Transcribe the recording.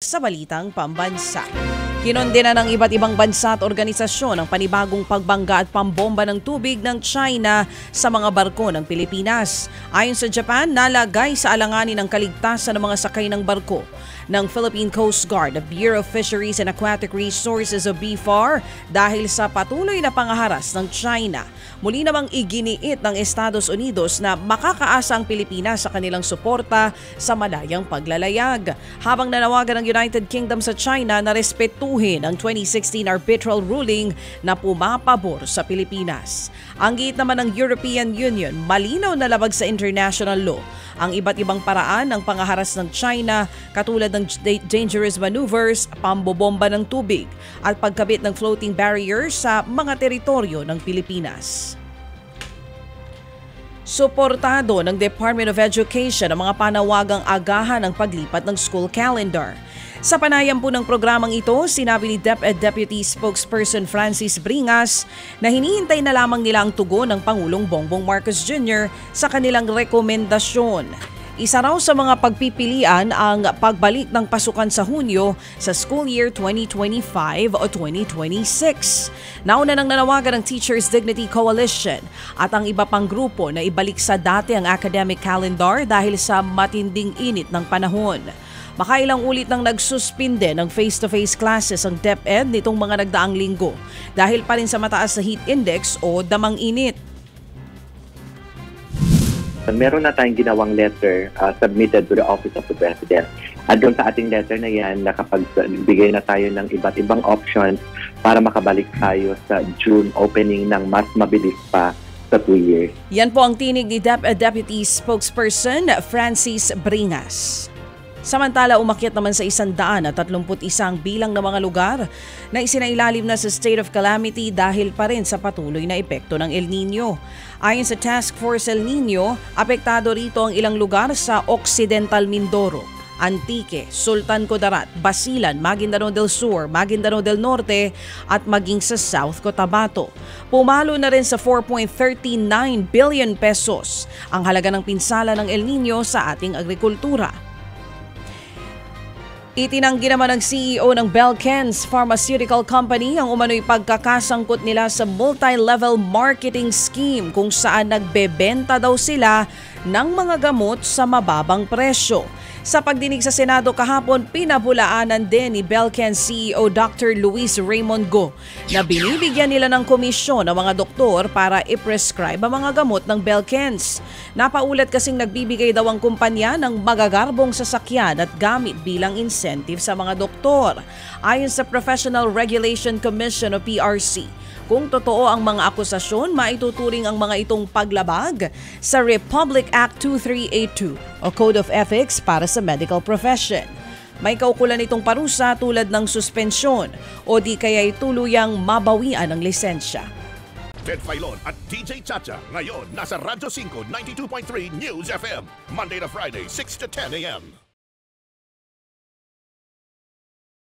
sa balitang pambansa. Kinondena ng iba't ibang bansa at organisasyon ang panibagong pagbangga at pambomba ng tubig ng China sa mga barko ng Pilipinas. Ayon sa Japan, nalagay sa alanganin ang kaligtasan ng mga sakay ng barko ng Philippine Coast Guard, the Bureau of Fisheries and Aquatic Resources o BFAR dahil sa patuloy na pangaharas ng China. Muli namang iginiit ng Estados Unidos na makakaasa ang Pilipinas sa kanilang suporta sa malayang paglalayag, habang nanawagan ng United Kingdom sa China na respetuhin ang 2016 arbitral ruling na pumapabor sa Pilipinas. Ang giit naman ng European Union, malinaw na labag sa international law ang iba't ibang paraan ng pangaharas ng China katulad ng dangerous maneuvers, pambobomba ng tubig at pagkabit ng floating barriers sa mga teritoryo ng Pilipinas. Suportado ng Department of Education ang mga panawagang agahan ng paglipat ng school calendar. Sa panayam po ng programang ito, sinabi ni DepEd Deputy Spokesperson Francis Bringas na hinihintay na lamang nila ang tugon ng Pangulong Bongbong Marcos Jr. sa kanilang rekomendasyon. Isa raw sa mga pagpipilian ang pagbalik ng pasukan sa Hunyo sa school year 2025 o 2026. Nauna nang nanawagan ng Teachers Dignity Coalition at ang iba pang grupo na ibalik sa dati ang academic calendar dahil sa matinding init ng panahon. Makailang ulit nang nagsuspinde ng face-to-face classes ang DepEd nitong mga nagdaang linggo dahil pa rin sa mataas na heat index o damang init. Meron na tayong ginawang letter submitted to the Office of the President. At doon sa ating letter na yan, nakapagbigay na tayo ng iba't ibang options para makabalik tayo sa June opening ng mas mabilis pa sa 2 years. Yan po ang tinig ni DepEd Deputy Spokesperson Francis Bringas. Samantala, umakyat naman sa 131 bilang ng mga lugar na isinailalim na sa state of calamity dahil pa rin sa patuloy na epekto ng El Nino. Ayon sa Task Force El Nino, apektado rito ang ilang lugar sa Occidental Mindoro, Antique, Sultan Kudarat, Basilan, Maguindanao del Sur, Maguindanao del Norte at maging sa South Cotabato. Pumalo na rin sa 4.39 billion pesos ang halaga ng pinsala ng El Nino sa ating agrikultura. Itinanggi naman ng CEO ng Belkens Pharmaceutical Company ang umano'y pagkakasangkot nila sa multi-level marketing scheme kung saan nagbebenta daw sila ng mga gamot sa mababang presyo. Sa pagdinig sa Senado kahapon, pinabulaanan din ni Belkens CEO Dr. Luis Raymond Go na binibigyan nila ng komisyon ng mga doktor para i-prescribe ang mga gamot ng Belkens. Napaulat kasing nagbibigay daw ang kumpanya ng magagarbong sasakyan at gamit bilang incentive sa mga doktor. Ayon sa Professional Regulation Commission o PRC, kung totoo ang mga akusasyon, maituturing ang mga itong paglabag sa Republic Act 2382 o Code of Ethics para sa medical profession. May kaukulan itong parusa tulad ng suspensyon o di kaya'y tuluyang mabawian ng lisensya. Ted Filon at DJ Chacha ngayon nasa Radyo 5 92.3 News FM Monday to Friday 6 to 10 a.m.